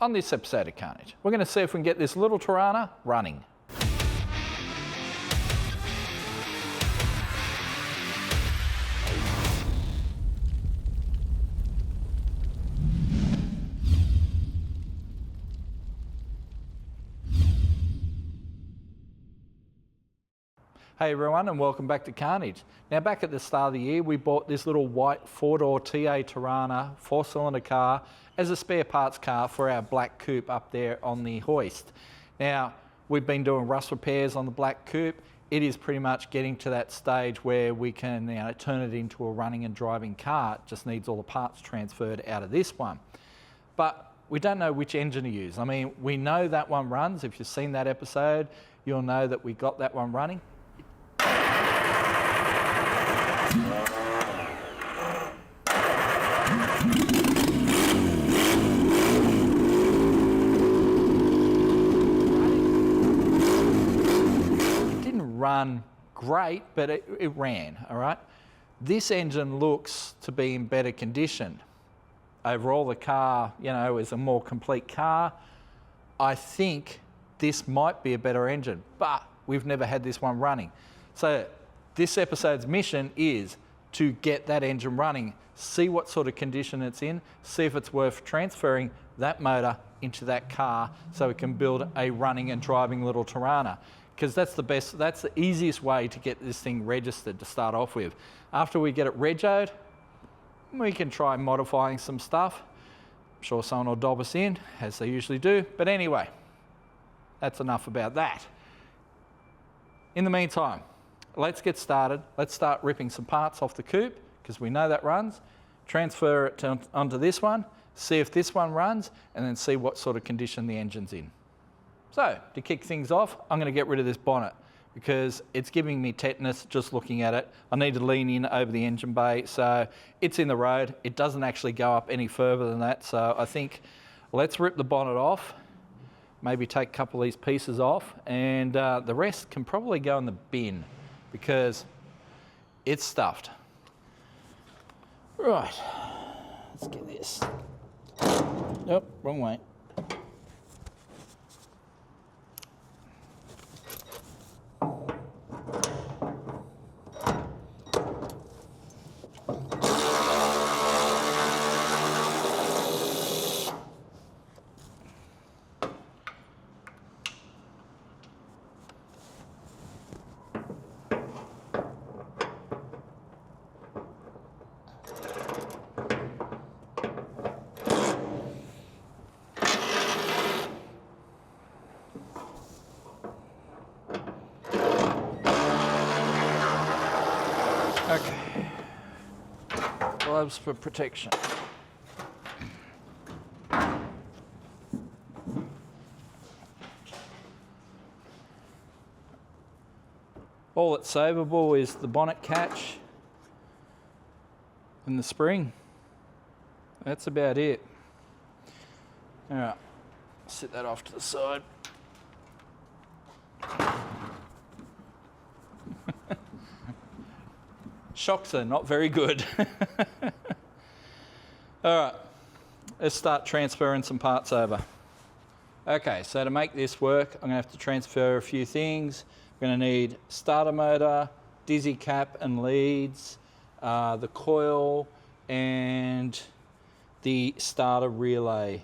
on this episode of Carnage. We're going to see if we can get this little Torana running. Hey everyone, and welcome back to Carnage. Now, back at the start of the year, we bought this little white four-door TA Torana 4-cylinder car as a spare parts car for our black coupe up there on the hoist. Now, we've been doing rust repairs on the black coupe. It is pretty much getting to that stage where we can turn it into a running and driving car. It just needs all the parts transferred out of this one. But we don't know which engine to use. I mean, we know that one runs. If you've seen that episode, you'll know that we got that one running. Run great, but it ran, all right? This engine looks to be in better condition. Overall, the car, is a more complete car. I think this might be a better engine, but we've never had this one running. So this episode's mission is to get that engine running, see what sort of condition it's in, see if it's worth transferring that motor into that car so we can build a running and driving little Torana. Because that's the easiest way to get this thing registered to start off with. After we get it regoed, we can try modifying some stuff. I'm sure someone will dob us in, as they usually do. But anyway, that's enough about that. In the meantime, let's get started. Let's start ripping some parts off the coupe, because we know that runs. Transfer it onto this one, see if this one runs, and then see what sort of condition the engine's in. So, to kick things off, I'm going to get rid of this bonnet because it's giving me tetanus just looking at it. I need to lean in over the engine bay, so it's in the road. It doesn't actually go up any further than that, so I think let's rip the bonnet off, maybe take a couple of these pieces off, and the rest can probably go in the bin because it's stuffed. Right, let's get this. Nope, wrong way. Okay, gloves for protection. All that's savable is the bonnet catch and the spring. That's about it. All right, set that off to the side. Shocks are not very good. All right, let's start transferring some parts over. Okay, so to make this work, I'm gonna have to transfer a few things. We're gonna need starter motor, dizzy cap and leads, the coil, and the starter relay,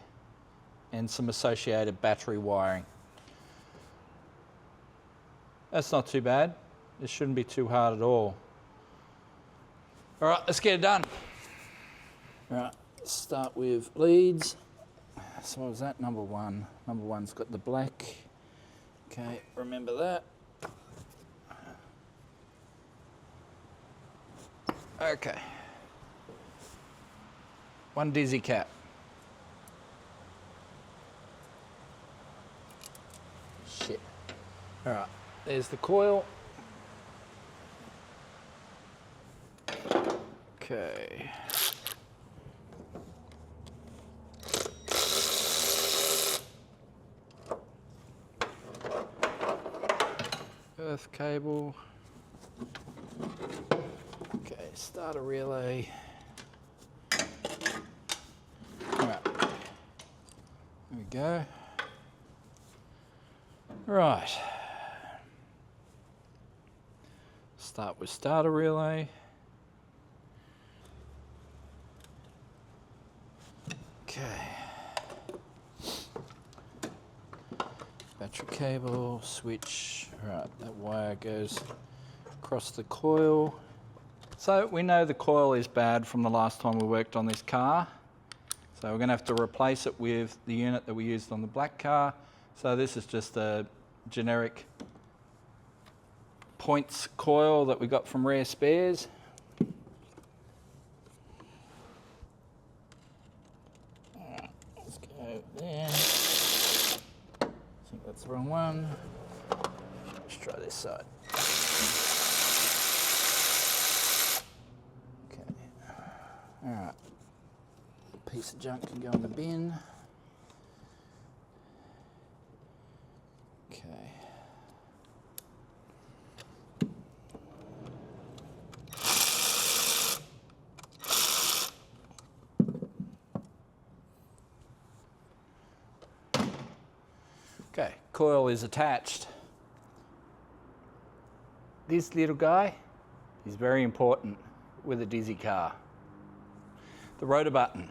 and some associated battery wiring. That's not too bad. This shouldn't be too hard at all. All right, let's get it done. All right, let's start with leads. So what was that? Number one. Number one's got the black. Okay, remember that. Okay. One dizzy cap. Shit. All right, there's the coil. Okay. Earth cable. Okay, starter relay. All right. There we go. Right. Start with starter relay. Okay. Battery cable, switch. Right, that wire goes across the coil. So we know the coil is bad from the last time we worked on this car. So we're going to have to replace it with the unit that we used on the black car. So this is just a generic points coil that we got from Rare Spares. Let's go there. I think that's the wrong one. Let's try this side. Okay. All right. Piece of junk can go in the bin. Okay. Okay, coil is attached. This little guy is very important with a Dizzy car. The rotor button.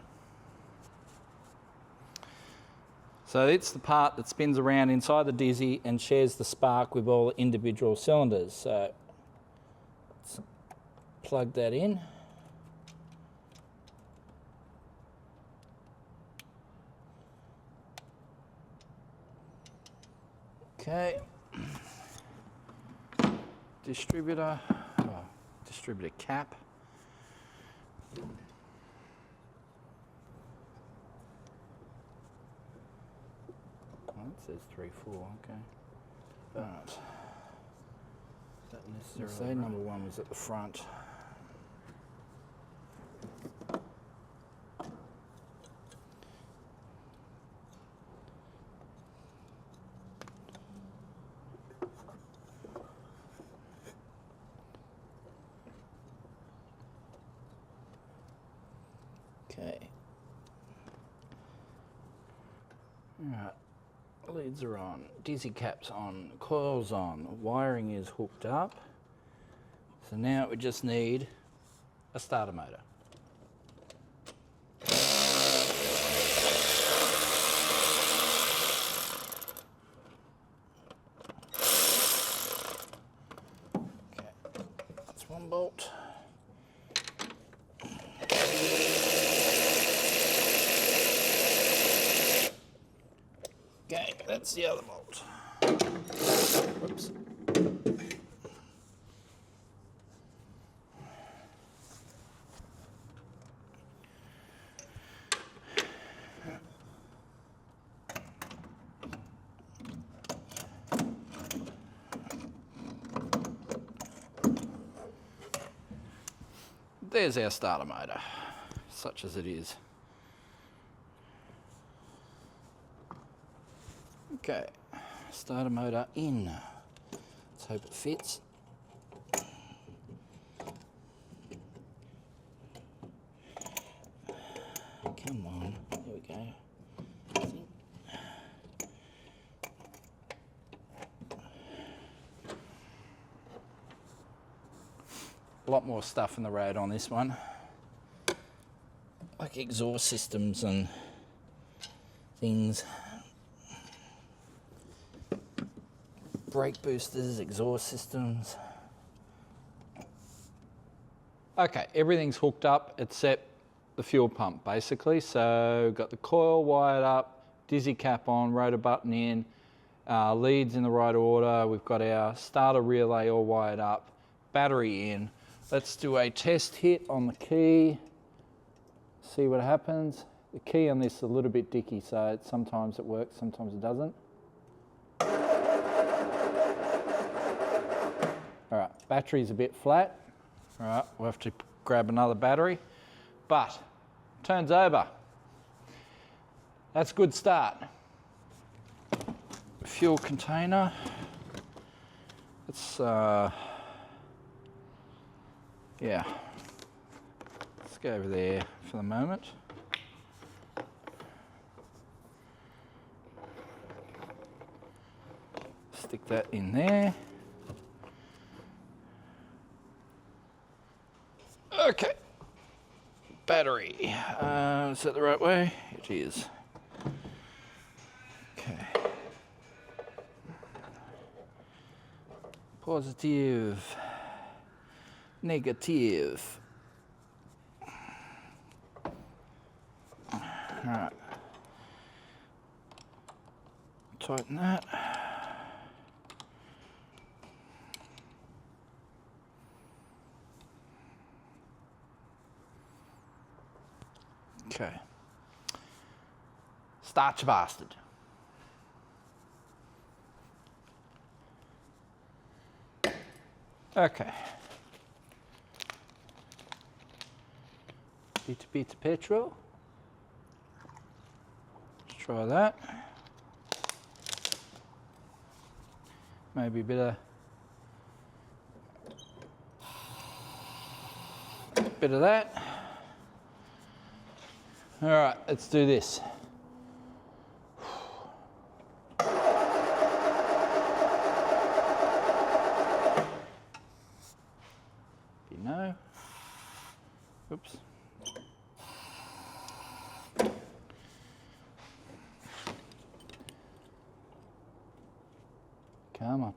So it's the part that spins around inside the Dizzy and shares the spark with all the individual cylinders. So let's plug that in. Okay. Distributor cap. It says 3-4, okay. But that necessarily number one was at the front. Okay. All right. Leads are on, Dizzy cap's on, coil's on, wiring is hooked up. So now we just need a starter motor. Okay, that's one bolt. Okay, that's the other bolt. Whoops. There's our starter motor, such as it is. Okay, starter motor in. Let's hope it fits. Come on, there we go. A lot more stuff in the road on this one, like exhaust systems and things. Brake boosters, exhaust systems. Okay, everything's hooked up except the fuel pump basically. So got the coil wired up, Dizzy cap on, rotor button in, leads in the right order. We've got our starter relay all wired up, battery in. Let's do a test hit on the key, see what happens. The key on this is a little bit dicky, so sometimes it works, sometimes it doesn't. All right, battery's a bit flat. All right, we'll have to grab another battery, but turns over. That's a good start. Fuel container. Let's, yeah, let's go over there for the moment. Stick that in there. Okay. Battery. Is that the right way? It is. Okay. Positive. Negative. Alright. Tighten that. Okay. Start your bastard. Okay. Bit of petrol. Let's try that. Maybe a bit of that. All right, let's do this. Dyno. Oops. Come on.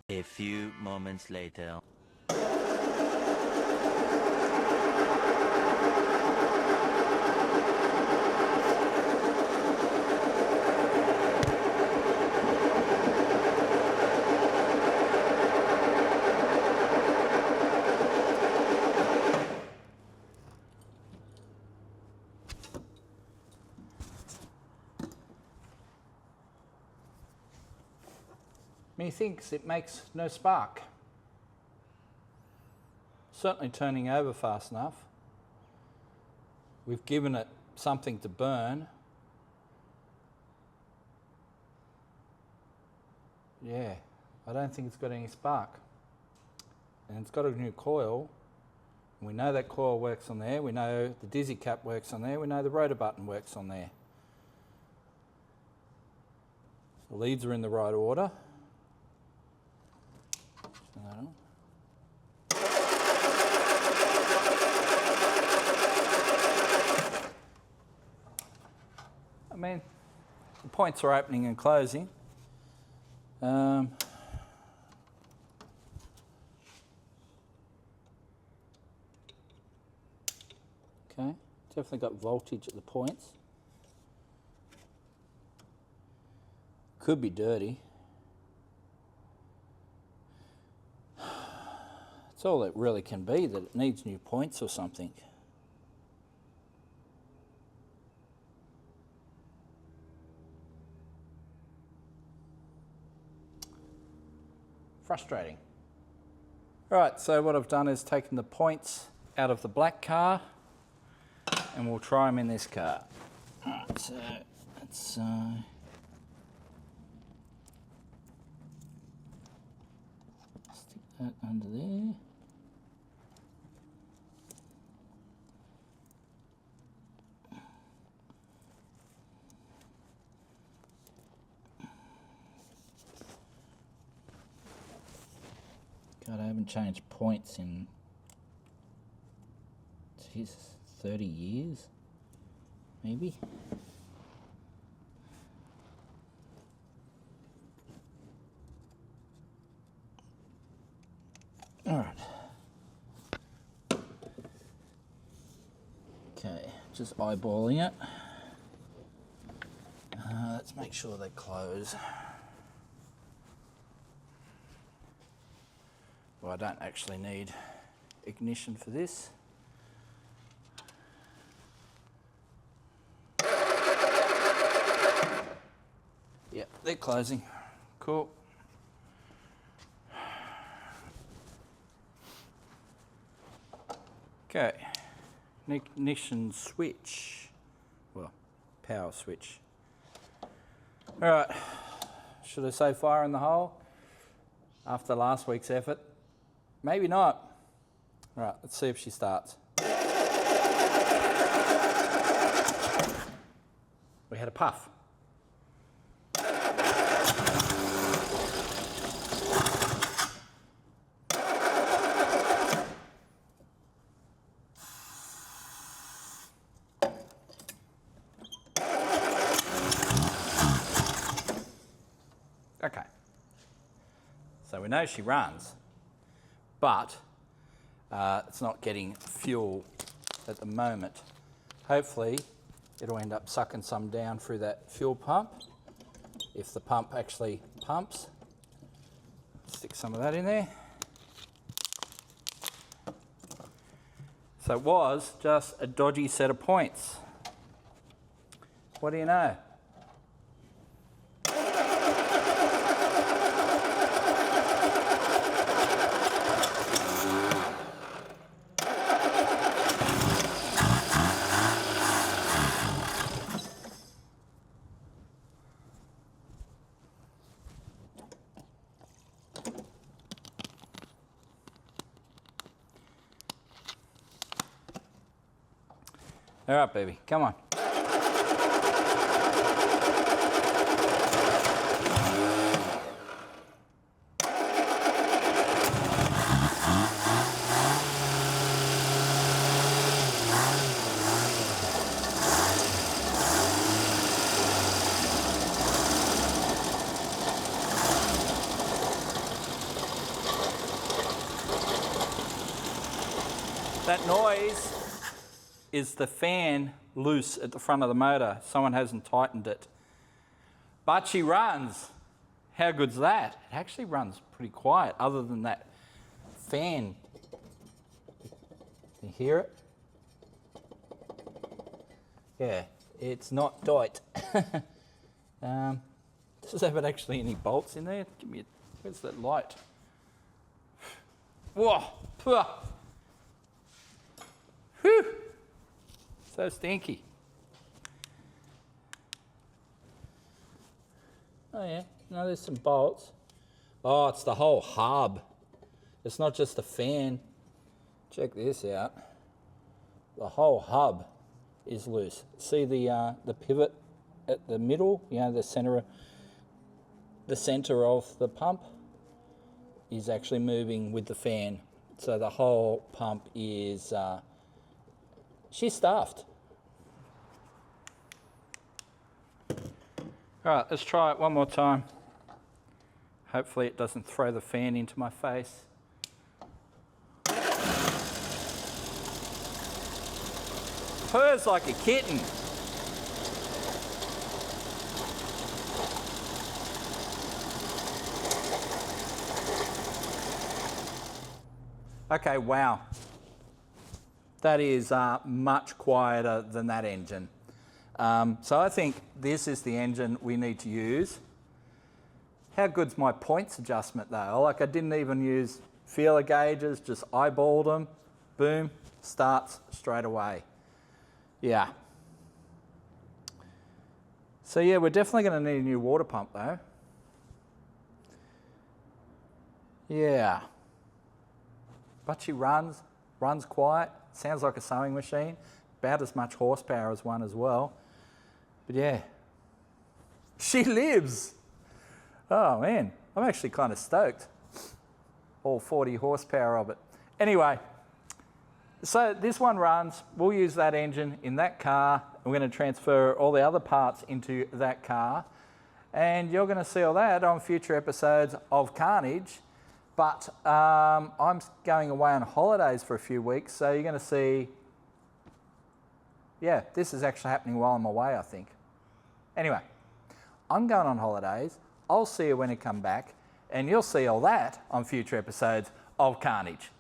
A few moments later. Methinks it makes no spark. Certainly turning over fast enough. We've given it something to burn. Yeah, I don't think it's got any spark. And it's got a new coil. We know that coil works on there. We know the dizzy cap works on there. We know the rotor button works on there. The leads are in the right order. I mean, the points are opening and closing. Okay, definitely got voltage at the points. Could be dirty. It's all it really can be, that it needs new points or something. Frustrating. Right, so what I've done is taken the points out of the black car and we'll try them in this car. Right, so let's stick that under there. God, I haven't changed points in, Jesus, 30 years, maybe? All right. Okay, just eyeballing it. Let's make sure they close. Well, I don't actually need ignition for this. Yep, they're closing. Cool. Okay, ignition switch. Well, power switch. All right, should I say fire in the hole after last week's effort? Maybe not. All right, let's see if she starts. we had a puff. Okay, so we know she runs, but it's not getting fuel at the moment. Hopefully it'll end up sucking some down through that fuel pump, if the pump actually pumps. Stick some of that in there. So it was just a dodgy set of points. What do you know? All right, baby, come on. That noise is the fan loose at the front of the motor. Someone hasn't tightened it. But she runs. How good's that? It actually runs pretty quiet other than that fan. Can you hear it? Yeah, it's not tight. Does it have actually any bolts in there? Give me where's that light? Whoa! Whew! So stinky. Oh yeah, no, there's some bolts. Oh, it's the whole hub. It's not just the fan. Check this out. The whole hub is loose. See the pivot at the middle? You know, the center of the pump is actually moving with the fan. So the whole pump is she's stuffed. All right, let's try it one more time. Hopefully it doesn't throw the fan into my face. Purrs like a kitten. Okay, wow. That is much quieter than that engine. So I think this is the engine we need to use. How good's my points adjustment though? Like I didn't even use feeler gauges, just eyeballed them, boom, starts straight away. Yeah. So yeah, we're definitely going to need a new water pump though. Yeah. But she runs quiet, sounds like a sewing machine, about as much horsepower as one as well. But yeah, she lives. Oh man, I'm actually kind of stoked. All 40 horsepower of it. Anyway, so this one runs, we'll use that engine in that car. We're going to transfer all the other parts into that car. And you're going to see all that on future episodes of Carnage. But I'm going away on holidays for a few weeks, so you're going to see, yeah, this is actually happening while I'm away, I think. Anyway, I'm going on holidays. I'll see you when I come back, and you'll see all that on future episodes of Carnage.